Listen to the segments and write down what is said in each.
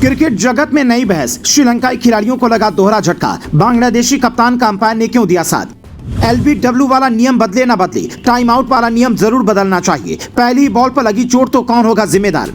Cricket जगत में नई बहस, श्रीलंकाई खिलाड़ियों को लगा दोहरा झटका। बांग्लादेशी कप्तान का अंपायर ने क्यों दिया साथ? एलबीडब्ल्यू वाला नियम बदले ना बदले, टाइम आउट वाला नियम जरूर बदलना चाहिए। पहली बॉल पर लगी चोट तो कौन होगा जिम्मेदार?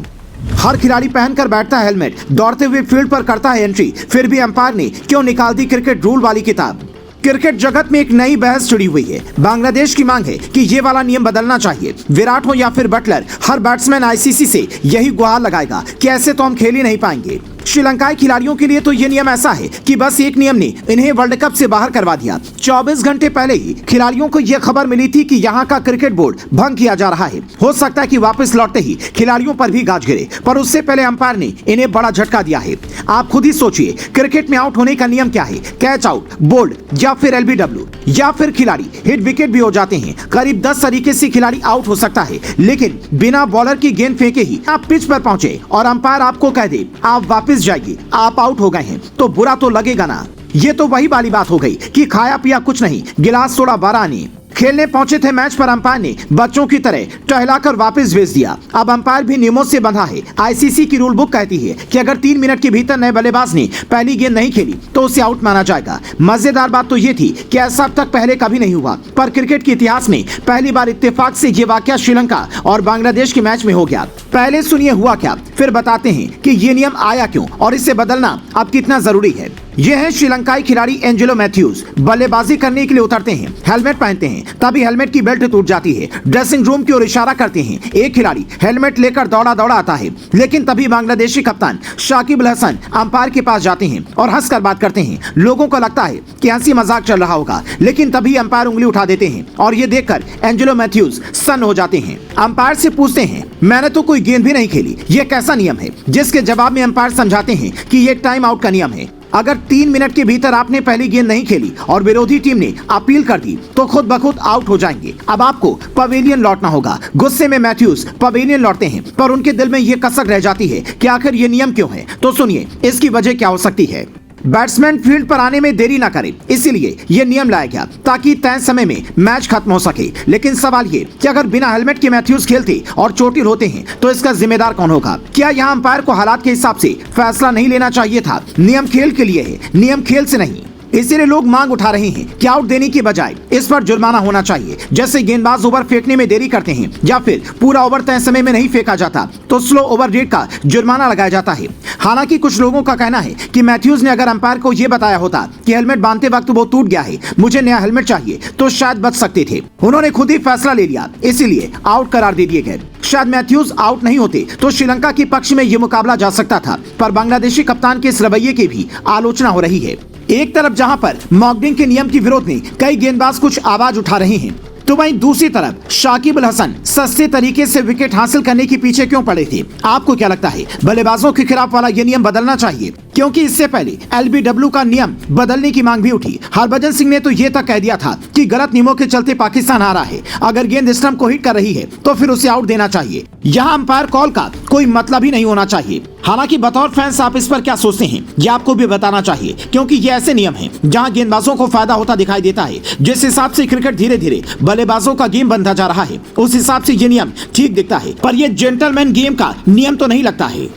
हर खिलाड़ी पहनकर बैठता है हेलमेट, दौड़ते हुए फील्ड पर करता है एंट्री, फिर भी अंपायर ने क्यों निकाल दी क्रिकेट रूल वाली किताब? क्रिकेट जगत में एक नई बहस जुड़ी हुई है। बांग्लादेश की मांग है कि ये वाला नियम बदलना चाहिए। विराट हो या फिर बटलर, हर बैट्समैन आईसीसी से यही गुहार लगाएगा कि ऐसे तो हम खेल ही नहीं पाएंगे। श्रीलंकाई खिलाड़ियों के लिए तो ये नियम ऐसा है कि बस एक नियम ने इन्हें वर्ल्ड कप से बाहर करवा दिया। 24 घंटे पहले ही खिलाड़ियों को यह खबर मिली थी कि यहाँ का क्रिकेट बोर्ड भंग किया जा रहा है। हो सकता है कि वापस लौटते ही खिलाड़ियों पर भी गाज गिरे, पर उससे पहले अंपायर ने इन्हें बड़ा झटका दिया है। आप खुद ही सोचिए, क्रिकेट में आउट होने का नियम क्या है? कैच आउट, बोल्ड या फिर एलबीडब्ल्यू, या फिर खिलाड़ी हिट विकेट भी हो जाते हैं। करीब 10 तरीके से खिलाड़ी आउट हो सकता है, लेकिन बिना बॉलर की गेंद फेंके ही आप पिच पर पहुंचे और अंपायर आपको कह दे आप वापस जाइए, आप आउट हो गए हैं, तो बुरा तो लगेगा ना। ये तो वही वाली बात हो गई कि खाया पिया कुछ नहीं, गिलास सोडा 12 आने। खेलने पहुंचे थे मैच पर अंपायर ने बच्चों की तरह टहलाकर वापस भेज दिया। अब अंपायर भी नियमों से बंधा है। आईसीसी की रूल बुक कहती है कि अगर 3 मिनट के भीतर नए बल्लेबाज ने पहली गेंद नहीं खेली तो उसे आउट माना जाएगा। मजेदार बात तो ये थी कि ऐसा अब तक पहले कभी नहीं हुआ, पर क्रिकेट के इतिहास में पहली बार इत्तेफाक से ये वाकया श्रीलंका और बांग्लादेश के मैच में हो गया। पहले सुनिए हुआ क्या, फिर बताते हैं कि ये नियम आया क्यों और इसे बदलना अब कितना जरूरी है। ये है श्रीलंकाई खिलाड़ी एंजेलो मैथ्यूज। बल्लेबाजी करने के लिए उतरते हैं, हेलमेट पहनते हैं, तभी हेलमेट की बेल्ट टूट जाती है। ड्रेसिंग रूम की ओर इशारा करते हैं। एक खिलाड़ी हेलमेट लेकर दौड़ा आता है, लेकिन तभी बांग्लादेशी कप्तान शाकिब अल हसन अंपायर के पास जाते हैं और हंसकर बात करते हैं। लोगों को लगता है कि हंसी मजाक चल रहा होगा, लेकिन तभी अंपायर उंगली उठा देते हैं और ये देखकर एंजेलो मैथ्यूज सन्न हो जाते हैं। अंपायर से पूछते हैं, मैंने तो कोई गेंद भी नहीं खेली, ये कैसा नियम है? जिसके जवाब में अंपायर समझाते हैं कि ये टाइम आउट का नियम है। अगर 3 मिनट के भीतर आपने पहली गेंद नहीं खेली और विरोधी टीम ने अपील कर दी तो खुद ब खुद आउट हो जाएंगे। अब आपको पवेलियन लौटना होगा। गुस्से में मैथ्यूज पवेलियन लौटते हैं, पर उनके दिल में ये कसक रह जाती है कि आखिर ये नियम क्यों है। तो सुनिए इसकी वजह क्या हो सकती है। बैट्समैन फील्ड पर आने में देरी ना करे, इसीलिए ये नियम लाया गया ताकि तय समय में मैच खत्म हो सके। लेकिन सवाल ये कि अगर बिना हेलमेट के मैथ्यूज खेलते और चोटिल होते हैं तो इसका जिम्मेदार कौन होगा? क्या यहाँ अंपायर को हालात के हिसाब से फैसला नहीं लेना चाहिए था? नियम खेल के लिए है, नियम खेल से नहीं। इसीलिए लोग मांग उठा रहे हैं कि आउट देने की बजाय इस पर जुर्माना होना चाहिए। जैसे गेंदबाज ओवर फेंकने में देरी करते हैं या फिर पूरा ओवर तय समय में नहीं फेंका जाता तो स्लो ओवर रेट का जुर्माना लगाया जाता है। हालांकि कुछ लोगों का कहना है कि मैथ्यूज ने अगर अंपायर को यह बताया होता कि हेलमेट बांधते वक्त वो टूट गया है, मुझे नया हेलमेट चाहिए, तो शायद बच सकते थे। उन्होंने खुद ही फैसला ले लिया, इसीलिए आउट करार दे दिए गए। शायद मैथ्यूज आउट नहीं होते तो श्रीलंका के पक्ष में ये मुकाबला जा सकता था, पर बांग्लादेशी कप्तान के इस रवैये की भी आलोचना हो रही है। एक तरफ जहां पर मॉकड्रिल के नियम के विरोध में कई गेंदबाज कुछ आवाज उठा रहे हैं, तो वहीं दूसरी तरफ शाकिब अल हसन सस्ते तरीके से विकेट हासिल करने के पीछे क्यों पड़े थे? आपको क्या लगता है, बल्लेबाजों के खिलाफ वाला ये नियम बदलना चाहिए? क्योंकि इससे पहले एलबीडब्ल्यू का नियम बदलने की मांग भी उठी। हरभजन सिंह ने तो ये तक कह दिया था कि गलत नियमों के चलते पाकिस्तान हारा है, अगर गेंद स्टंप को हिट कर रही है तो फिर उसे आउट देना चाहिए। यहाँ अंपायर कॉल का कोई मतलब ही नहीं होना चाहिए। हालांकि बतौर फैंस आप इस पर क्या सोचते हैं, ये आपको भी बताना चाहिए, क्योंकि ये ऐसे नियम हैं जहां गेंदबाजों को फायदा होता दिखाई देता है। जिस हिसाब से क्रिकेट धीरे धीरे बल्लेबाजों का गेम बनता जा रहा है, उस हिसाब से ये नियम ठीक दिखता है, पर ये जेंटलमैन गेम का नियम तो नहीं लगता है।